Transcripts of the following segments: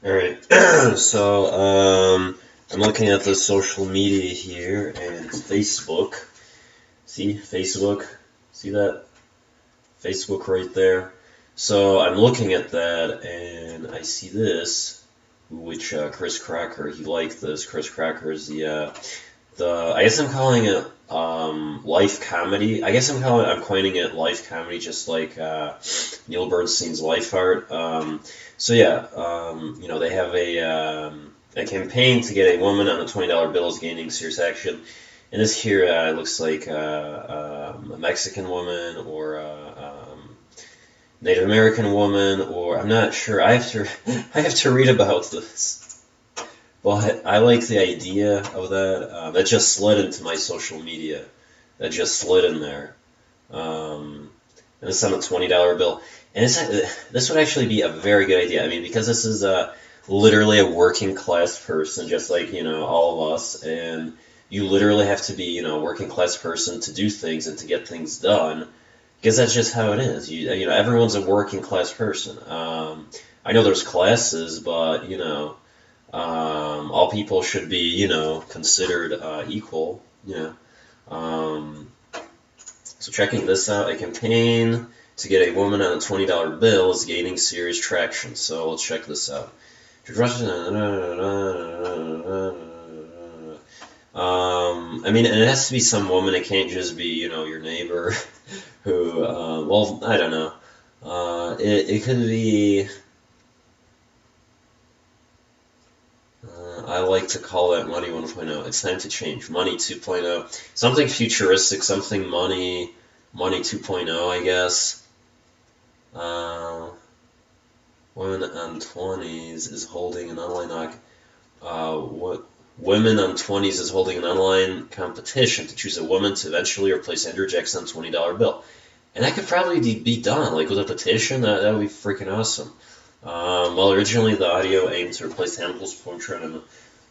All right. So, I'm looking at the social media here and Facebook. See Facebook? See that? Facebook right there. So I'm looking at that and I see this, which Chris Cracker, he liked this. Chris Cracker is the I guess I'm calling it life comedy. I guess I'm coining it life comedy, just like Neil Bernstein's life art. So yeah, they have a campaign to get a woman on a $20 bill is gaining serious action. And this here looks like a Mexican woman or Native American woman, or I'm not sure. I have to read about this. But I like the idea of that. That just slid into my social media. That just slid in there. And it's on a $20 bill. And this would actually be a very good idea. I mean, because this is literally a working class person, just like, all of us. And you literally have to be, a working class person to do things and to get things done. Because that's just how it is. Everyone's a working class person. I know there's classes, but, all people should be, considered equal. Um, so checking this out, a campaign to get a woman on a $20 bill is gaining serious traction. So let's check this out. I mean, and it has to be some woman. It can't just be, your neighbor who, well, I don't know. It could be. I like to call that Money 1.0. It's time to change. Money 2.0. Something futuristic, something money 2.0, I guess. Uh, Women on 20s is holding an online what Women on 20s is holding an online competition to choose a woman to eventually replace Andrew Jackson on $20 bill. And that could probably be done, like with a petition. That would be freaking awesome. Well, originally the audio aimed to replace Hannibal's portrait and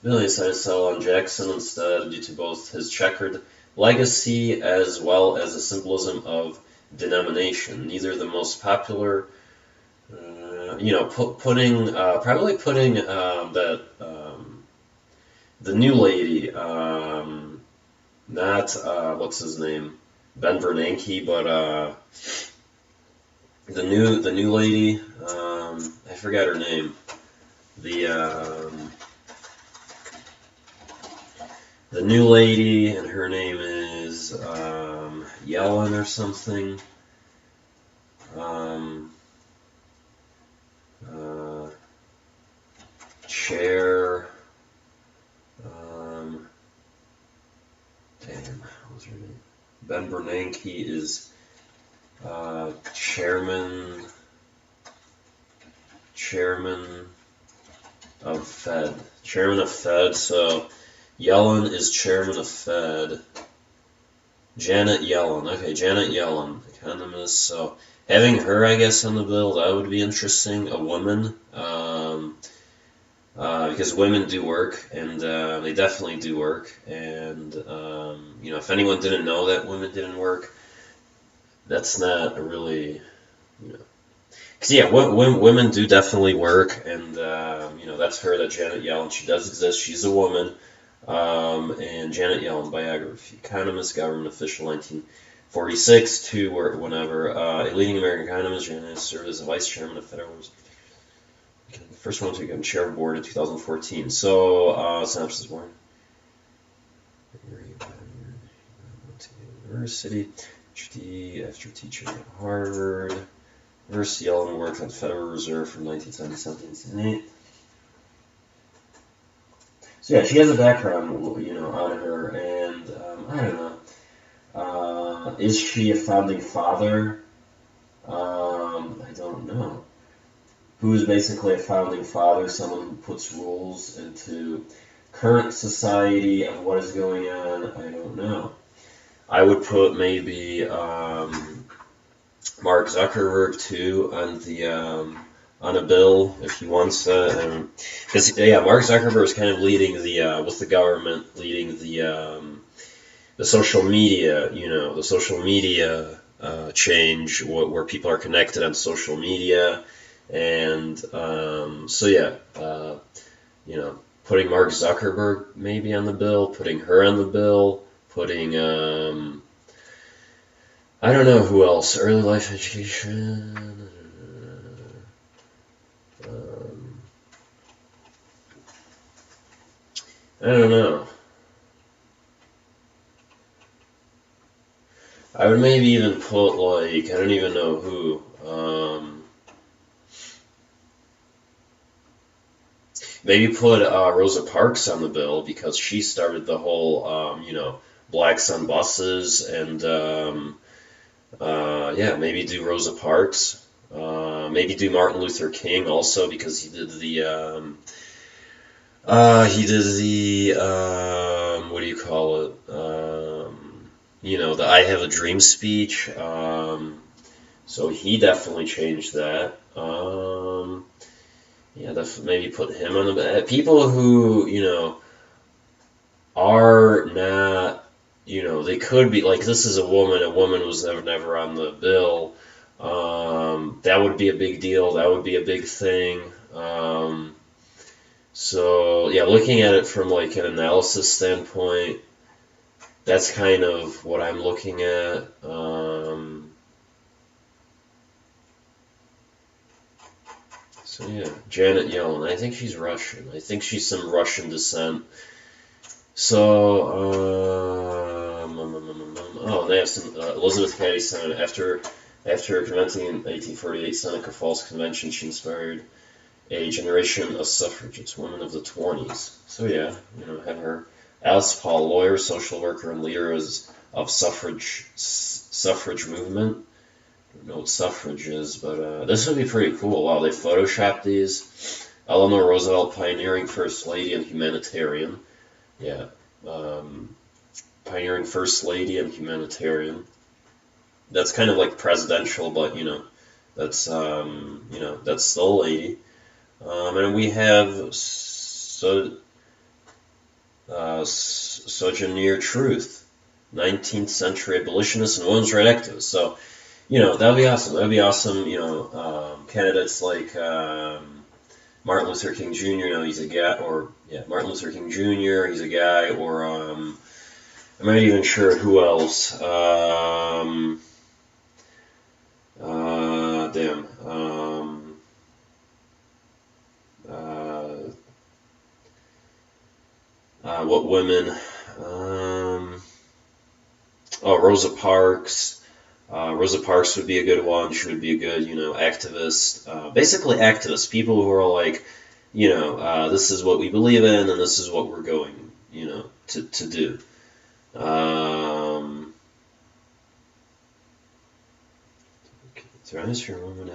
Billy decided to settle on Jackson instead due to both his checkered legacy as well as the symbolism of denomination. Neither the most popular, probably putting that the new lady, not what's his name, Ben Bernanke, but the new lady, I forgot her name. The the new lady, and her name is Yellen or something. Um, uh, Chair. Damn, what was her name? Ben Bernanke is chairman of Fed. Chairman of Fed. So Yellen is chairman of Fed. Janet Yellen. Okay, Janet Yellen, economist. So having her, I guess, on the bill, that would be interesting. A woman. Because women do work, and they definitely do work. And, if anyone didn't know that women didn't work, that's not a really, Because, yeah, women do definitely work, and, that's her, that Janet Yellen. She does exist. She's a woman. And Janet Yellen, biography, economist, government official, 1946 to whenever. A leading American economist, Janet served as a vice chairman of Federal Reserve. The first one to become chair of board in 2014. So, synopsis born. University, PhD after teaching at Harvard. University Yellen worked at the Federal Reserve from 1977 to 1978. So yeah, she has a background, out of her, and I don't know. Is she a founding father? I don't know. Who is basically a founding father? Someone who puts rules into current society of what is going on? I don't know. I would put maybe Mark Zuckerberg too on a bill if he wants that. Because Mark Zuckerberg is kind of leading with the government, leading the social media, the social media change where people are connected on social media, And so yeah, putting Mark Zuckerberg maybe on the bill, putting her on the bill, putting I don't know who else. Early life education. I don't know. I would maybe even put like I don't even know who. Maybe put Rosa Parks on the bill because she started the whole blacks on buses and yeah, maybe do Rosa Parks. Maybe do Martin Luther King also because he did the what do you call it? The I Have a Dream speech. So he definitely changed that. Yeah, maybe put him on the people who are not they could be like this is a woman. A woman was never on the bill. That would be a big deal. That would be a big thing. So yeah, looking at it from like an analysis standpoint, that's kind of what I'm looking at. So yeah, Janet Yellen. I think she's Russian. I think she's some Russian descent. So, oh, they have some Elizabeth Cady Senate. After conventing in 1848 Seneca Falls Convention, she inspired a generation of suffragettes, women of the 20s. So yeah, have her. Alice Paul, lawyer, social worker, and leader of suffrage movement. I don't know what suffrage is, but this would be pretty cool. Wow, they photoshopped these. Eleanor Roosevelt, pioneering first lady and humanitarian. Yeah, pioneering first lady and humanitarian. That's kind of like presidential, but that's that's the lady. And we have Sojourner Truth, 19th century abolitionist and women's rights activist. So, that'd be awesome. That'd be awesome. Candidates like Martin Luther King Jr. He's a guy, or yeah, Martin Luther King Jr. He's a guy, or I'm not even sure who else. Damn. What women? Oh, Rosa Parks. Rosa Parks would be a good one. She would be a good, activist. Basically, activists, people who are like, this is what we believe in, and this is what we're going, to do. Throughout history, women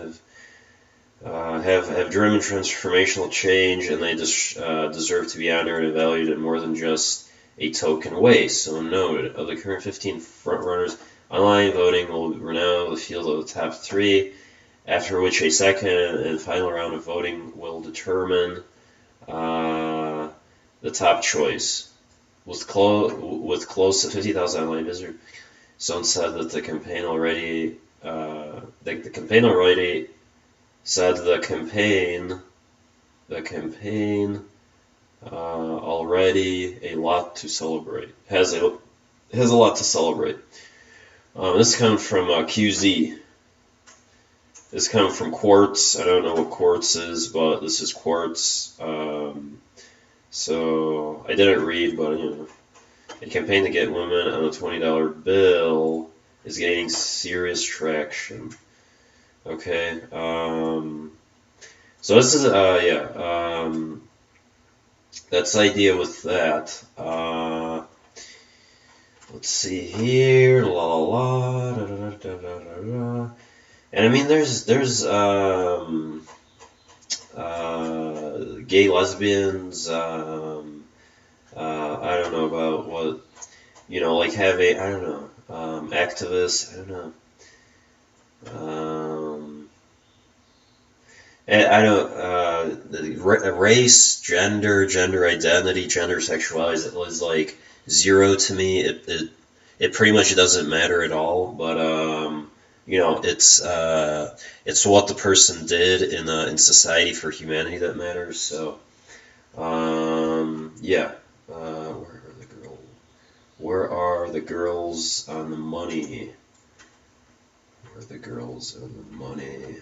have driven transformational change, and they deserve to be honored and valued in more than just a token way. So noted, of the current 15 frontrunners, online voting will renown the field of the top 3, after which a second and final round of voting will determine the top choice. With close to 50,000 online visitors, someone said that the campaign already said the campaign already a lot to celebrate. Has a lot to celebrate. This comes from QZ. This comes from Quartz. I don't know what Quartz is, but this is Quartz. So I didn't read, but a campaign to get women on a $20 bill is gaining serious traction. Okay. So this is that's the idea with that. Let's see here. La la la. Da, da, da, da, da, da. And I mean, there's gay lesbians. I don't know about what like have I don't know activists. I don't know. I don't race, gender identity, gender sexuality is like 0 to me. It pretty much doesn't matter at all. But it's what the person did in society for humanity that matters. So yeah. Where are the girls on the money? Where are the girls on the money?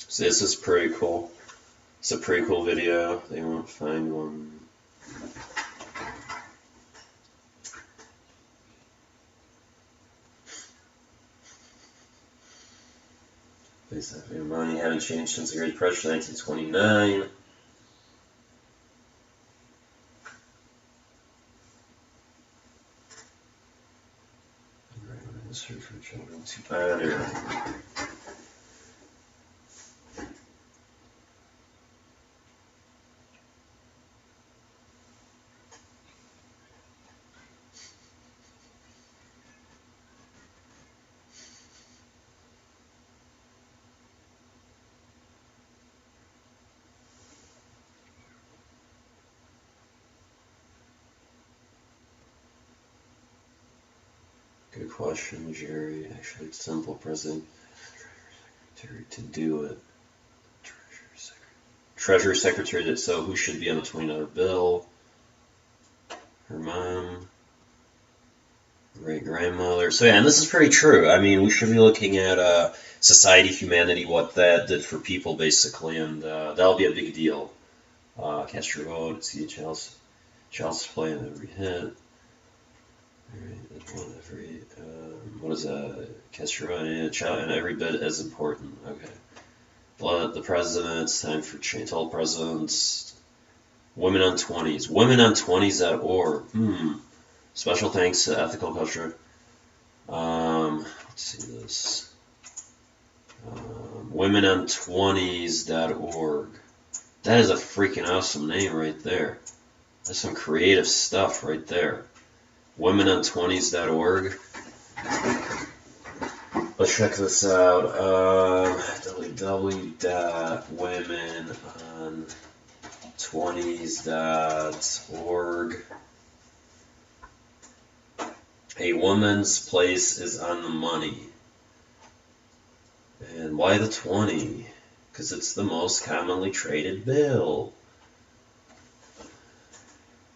So this is pretty cool. It's a pretty cool video. They won't find one. Basically, money haven't changed since the Great Depression, 1929. Search for children to better. Good question, Jerry. Actually, it's simple. President to do it. Treasury Secretary did so. Who should be on the $20 bill? Her mom. Great grandmother. So yeah, and this is pretty true. I mean, we should be looking at society, humanity, what that did for people, basically, and that'll be a big deal. Cast your vote. See a child's play in every hit. What is that? Cast your vote. Yeah, child, and every bit as important. Okay. Blood, the president. It's time for change. All presidents. Women on 20s. Womenon20s.org. Special thanks to Ethical Culture. Let's see this. Womenon20s.org. That is a freaking awesome name right there. That's some creative stuff right there. Womenon20s.org. Let's check this out. www.womenon20s.org. A woman's place is on the money. And why the 20? Because it's the most commonly traded bill.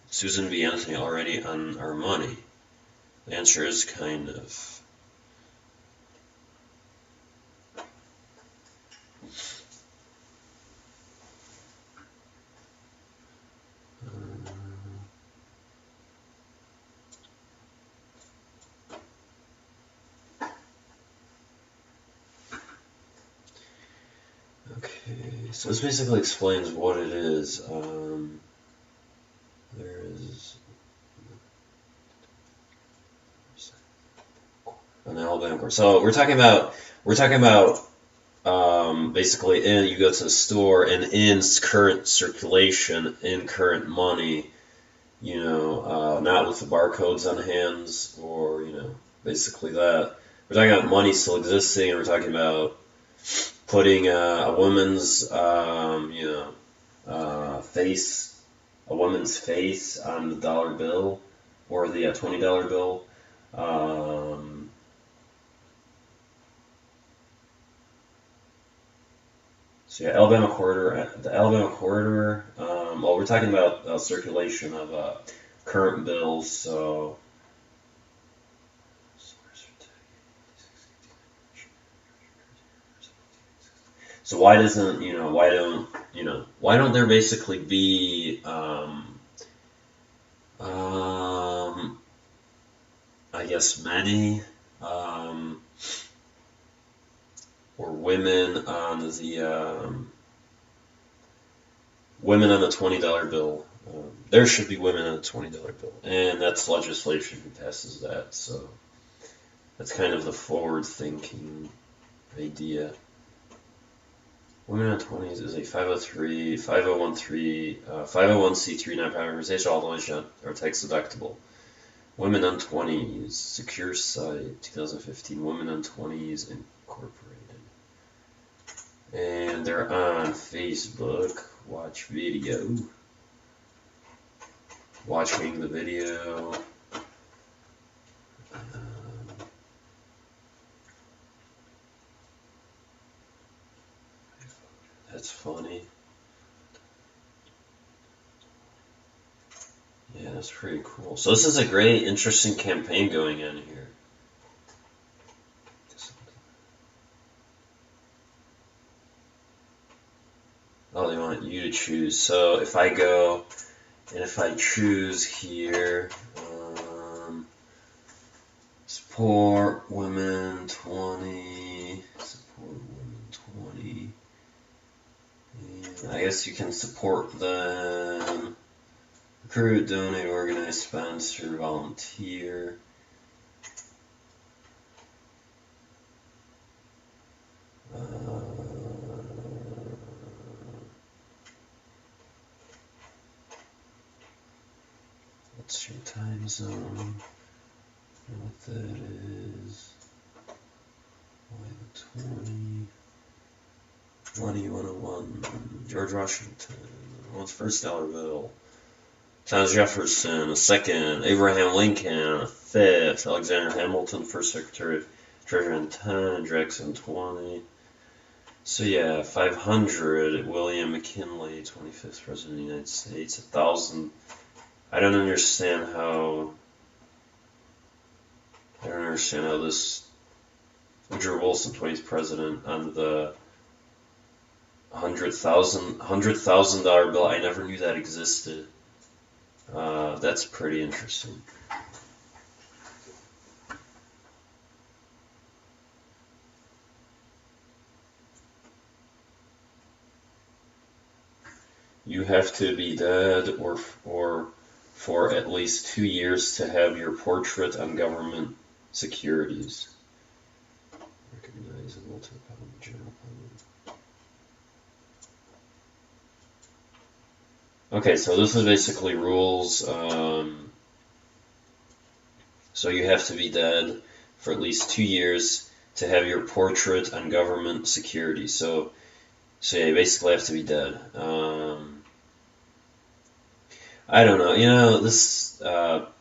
Susan B. Anthony already on our money? The answer is kind of. Okay, so this basically explains what it is. There is an Alabama court. So we're talking about basically you go to the store and in current circulation, in current money, not with the barcodes on hands or basically that. We're talking about money still existing, and we're talking about putting a woman's face, a woman's face on the dollar bill or the $20 bill. So yeah, Alabama Quarter, the Alabama Quarter. Well, we're talking about circulation of current bills. So why doesn't why don't there basically be I guess many or women on the $20 bill. There should be women on the $20 bill, and that's legislation who passes that. So that's kind of the forward-thinking idea. Women on 20s is a 501c3 nonprofit organization. All donations are tax deductible. Women on 20s, secure site, 2015. Women on 20s Incorporated, and they're on Facebook. Watch video. watching the video. That's funny. Yeah, that's pretty cool. So this is a great, interesting campaign going on here. Oh, they want you to choose. So if I go, and if I choose here, support women 20, support women 20, and I guess you can support them, recruit, donate, organize, sponsor, volunteer. What's your time zone? What that is? Why the 101. George Washington. What's first dollar bill? Thomas Jefferson. A second. Abraham Lincoln. A fifth. Alexander Hamilton, first Secretary of Treasury. 10. Jackson 20. So yeah, 500. William McKinley, 25th President of the United States. 1,000. I don't understand how this Woodrow Wilson, 20th president, on the $100,000 bill. I never knew that existed. That's pretty interesting. You have to be dead or for at least 2 years to have your portrait on government securities. Recognizable to the public, general public. Okay, so this is basically rules. So you have to be dead for at least 2 years to have your portrait on government securities. So yeah, you basically have to be dead. I don't know. You know, this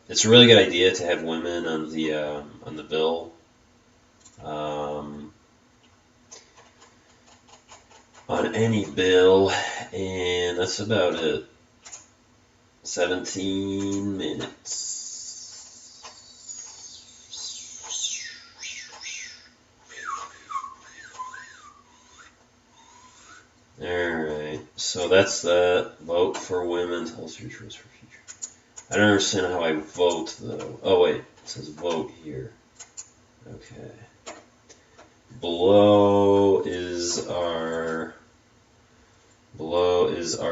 it's a really good idea to have women on the bill. On any bill, and that's about it. 17 minutes. Alright, so that's that. Vote for women. Tell us your choice for future. I don't understand how I vote, though. Oh, wait. It says vote here. Okay. Below is our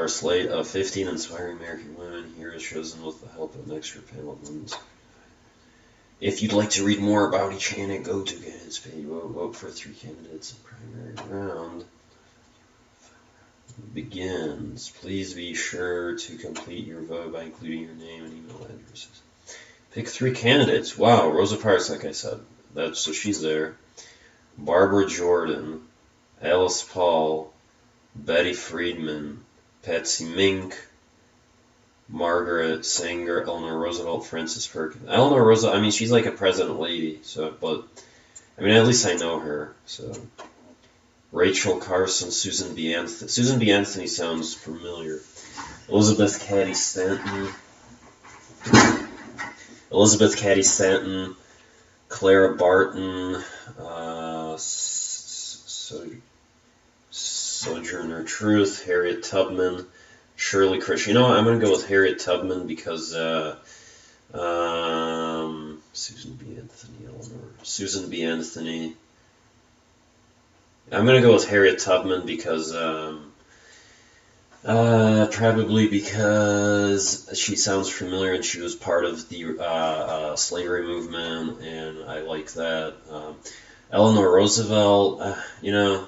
slate of 15 inspiring American women. Here is chosen with the help of an extra panel of women. If you'd like to read more about each candidate, go to candidates page. Vote for 3 candidates in primary round. Begins. Please be sure to complete your vote by including your name and email addresses. Pick 3 candidates. Wow, Rosa Parks, like I said. So she's there. Barbara Jordan, Alice Paul, Betty Friedman, Patsy Mink, Margaret Sanger, Eleanor Roosevelt, Frances Perkins. Eleanor Roosevelt, I mean, she's like a president lady, but I mean, at least I know her, so. Rachel Carson, Susan B. Anthony. Susan B. Anthony sounds familiar. Elizabeth Cady Stanton, Clara Barton, Sojourner Truth, Harriet Tubman, Shirley Christian. You know what? I'm going to go with Harriet Tubman because Susan B. Anthony. I'm going to go with Harriet Tubman because probably because she sounds familiar and she was part of the slavery movement, and I like that. Eleanor Roosevelt, you know,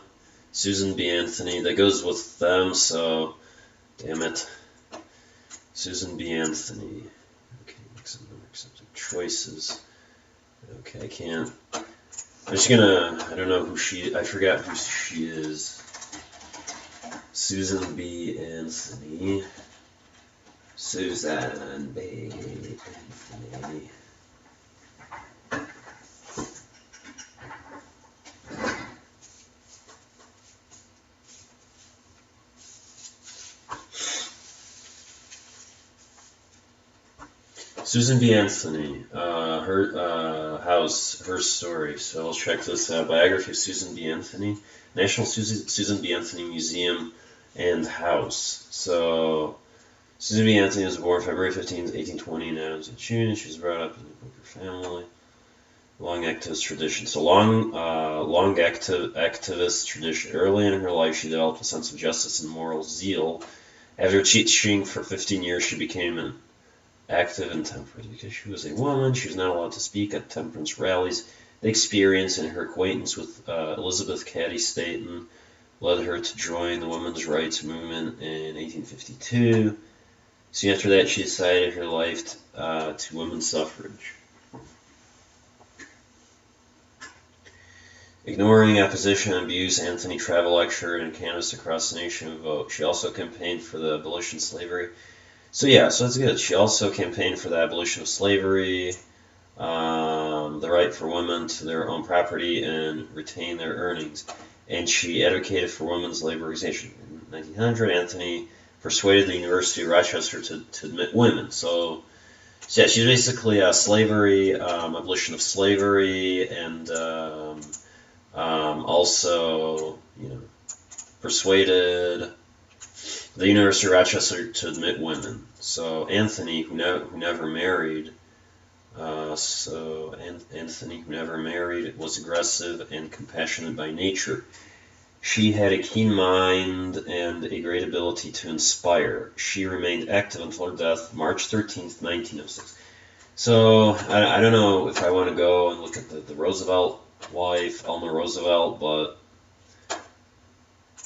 Susan B. Anthony, that goes with them, so damn it. Susan B. Anthony. Okay, make some accepted choices. Okay, I can't. I'm just gonna, I don't know who I forgot who she is. Susan B. Anthony. Susan B. Anthony. Susan B. Anthony, her story. So let's check this out. Biography of Susan B. Anthony, National Susan B. Anthony Museum and House. So Susan B. Anthony was born February 15th, 1820 in Adams, Virginia. She was brought up in a Quaker family. Long activist tradition. So long activist tradition. Early in her life, she developed a sense of justice and moral zeal. After teaching for 15 years, she became an active in temperance. Because she was a woman, she was not allowed to speak at temperance rallies. The experience and her acquaintance with Elizabeth Cady Stanton led her to join the women's rights movement in 1852. Soon after that, she decided her life to women's suffrage. Ignoring opposition and abuse, Anthony travel lectured and canvassed across the nation to vote. She also campaigned for the abolition of slavery. So that's good. She also campaigned for the abolition of slavery, the right for women to their own property and retain their earnings. And she advocated for women's labor organization. In 1900, Anthony persuaded the University of Rochester to admit women. So yeah, she's basically slavery, abolition of slavery, and also, persuaded the University of Rochester to admit women. So Anthony, who never married, was aggressive and compassionate by nature. She had a keen mind and a great ability to inspire. She remained active until her death, March 13th, 1906. So I don't know if I want to go and look at the Roosevelt wife, Eleanor Roosevelt, but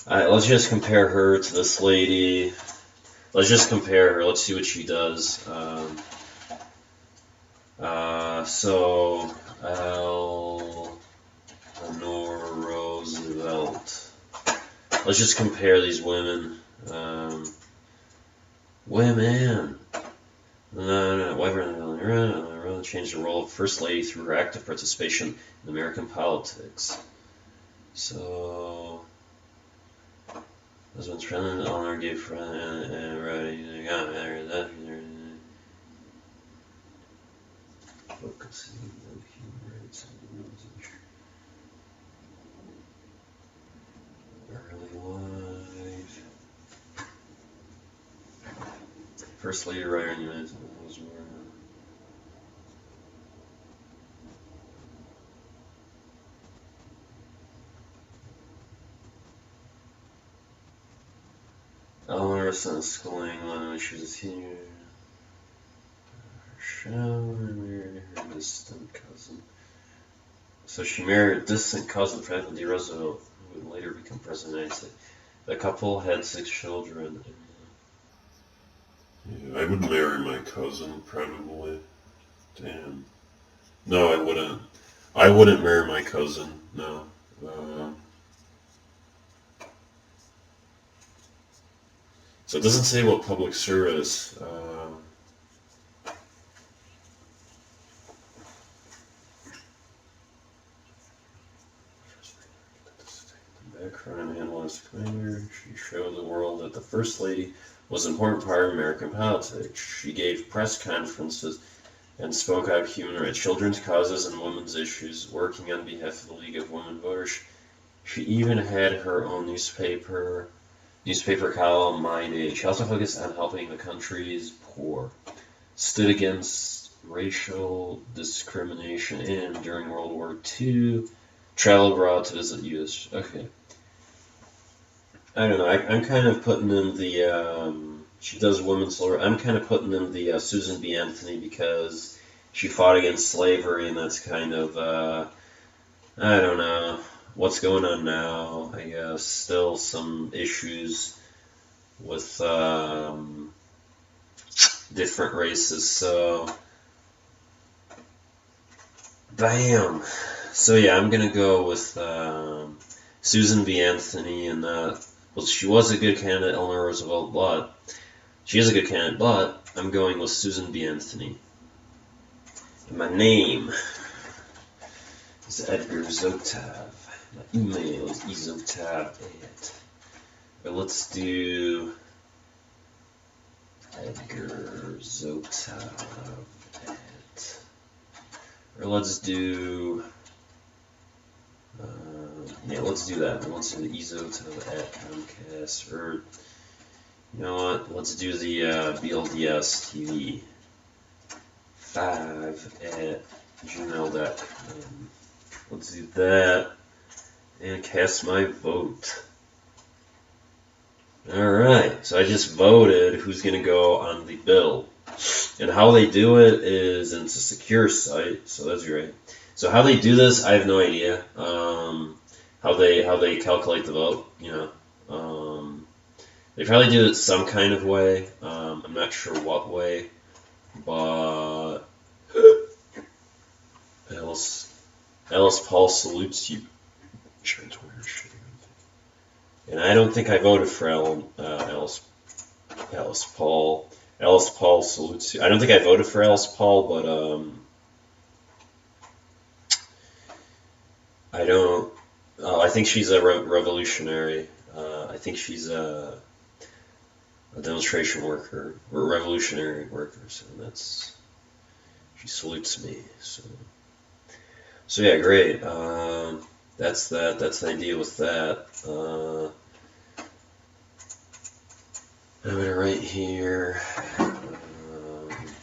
let's just compare her to this lady. Let's just compare her. Let's see what she does. So Eleanor Roosevelt. Let's just compare these women. Women. No. Changed the role of First Lady through her active participation in American politics. So, husband's friend, Eleanor gave friend, focusing on human rights and early life. First Lady writer in the United States. Eleanor sent school in England when she was a teenager. Married her distant cousin. So she married a distant cousin, Franklin D. Roosevelt, who would later become president of the United States. The couple had 6 children. Yeah, I would marry my cousin, probably. Damn. No, I wouldn't. I wouldn't marry my cousin, no. So it doesn't say what public service. Background analyst claimer. She showed the world that the First Lady was an important part of American politics. She gave press conferences and spoke out human rights, children's causes, and women's issues, working on behalf of the League of Women Voters. She even had her own newspaper column, My Day. She also focused on helping the country's poor, stood against racial discrimination, and during World War II, traveled abroad to visit U.S. Okay. I don't know. I'm kind of putting in the, she does women's lore. I'm kind of putting in the Susan B. Anthony because she fought against slavery, and that's kind of, I don't know. What's going on now? I guess still some issues with different races. So, bam. So yeah, I'm gonna go with Susan B. Anthony, and well, she was a good candidate, Eleanor Roosevelt, but she is a good candidate, but I'm going with Susan B. Anthony. And my name is Edgar Zotav. My email is ezotav@. But let's do Edgar Zotav at. Or let's do. Yeah, let's do that. Let's do the ezotav@Comcast. Or, you know what? Let's do the BLDS TV 5@gmail.com. Let's do that and cast my vote. Alright, so I just voted who's going to go on the bill. And how they do it is it's a secure site, so that's great. So how they do this, I have no idea. How they calculate the vote, you know. They probably do it some kind of way. I'm not sure what way, but Alice Paul salutes you. And I don't think I voted for Alice Paul. Alice Paul salutes you. I don't think I voted for Alice Paul, but I don't. I think she's a revolutionary. I think she's a demonstration worker or revolutionary worker. So she salutes me. So yeah, great. That's that. That's the idea with that. I'm gonna write here.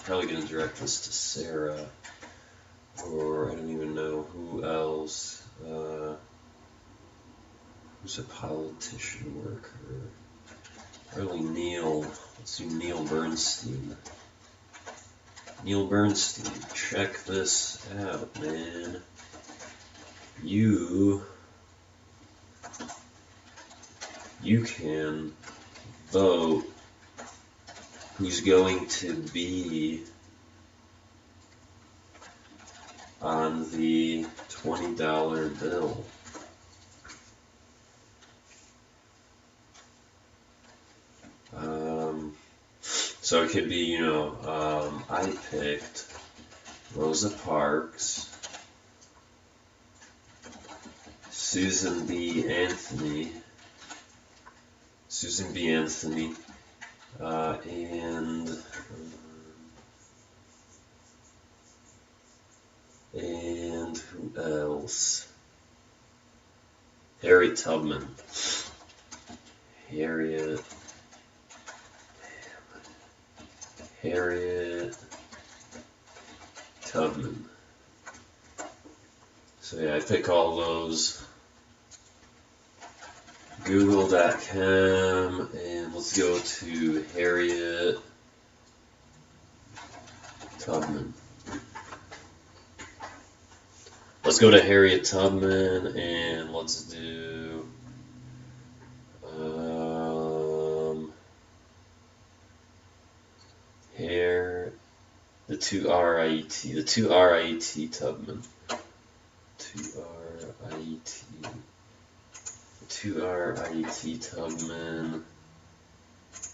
Probably gonna direct this to Sarah, or I don't even know who else. Who's a politician worker? Probably Neil. Let's do Neil Bernstein. Neil Bernstein, check this out, man. You can vote who's going to be on the $20 bill. So it could be, you know, I picked Rosa Parks, Susan B. Anthony, and who else? Harriet Tubman. Harriet Tubman. So yeah, I pick all those. Google.com, and let's go to Harriet Tubman. Let's go to Harriet Tubman, and let's do the two R-I-E-T Tubman. 2 R-I-E-T Tubman,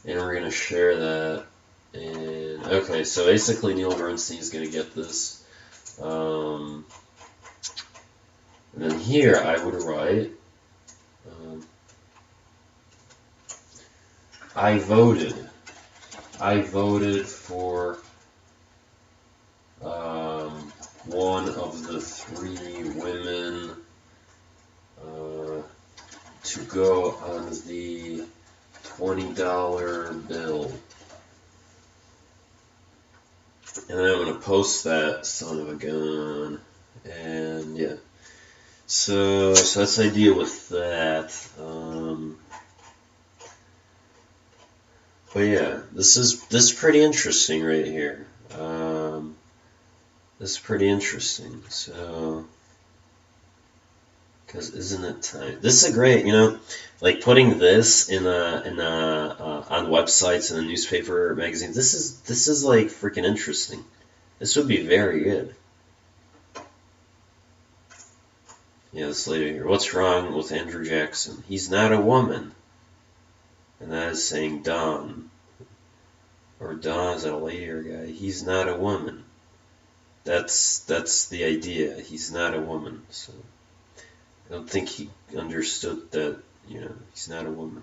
and we're gonna share that. And okay, so basically Neil Bernstein is gonna get this. And then here I would write, I voted for one of the 3 women to go on the $20 bill. And then I'm going to post that son of a gun. And yeah. So that's the idea with that. But yeah, this is pretty interesting right here. This is pretty interesting. So, because isn't it time? This is a great, you know, like putting this on websites and a newspaper or magazine. This is like freaking interesting. This would be very good. Yeah, this lady here. What's wrong with Andrew Jackson? He's not a woman. And that is saying done. or Don, is that a lady or a guy? He's not a woman. That's the idea. He's not a woman. So I don't think he understood that, he's not a woman.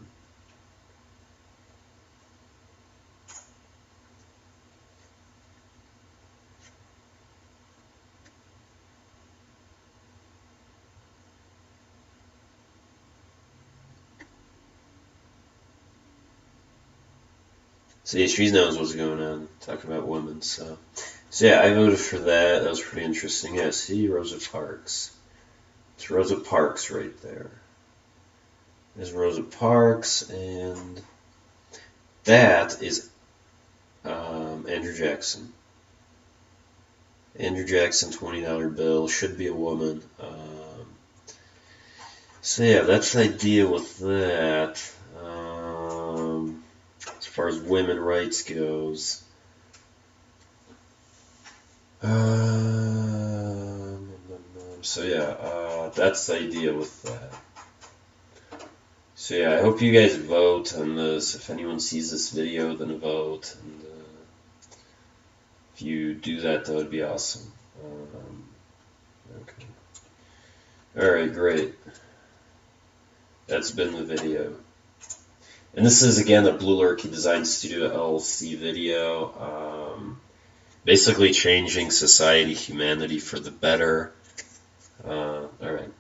So yeah, she knows what's going on, talking about women. So yeah, I voted for that. That was pretty interesting. Yeah, see, Rosa Parks. It's Rosa Parks right there. There's Rosa Parks, and that is Andrew Jackson. Andrew Jackson, $20 bill, should be a woman. So yeah, that's the idea with that. As far as women rights goes. So yeah, that's the idea with that. So yeah, I hope you guys vote on this. If anyone sees this video, then vote. And if you do that, that would be awesome. Okay. Alright, great. That's been the video. And this is, again, the Blue Lurkey Design Studio LLC video. Basically changing society, humanity for the better. Alright.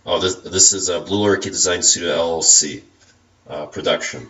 Oh, this is Blue Lurkey Design Studio LLC production.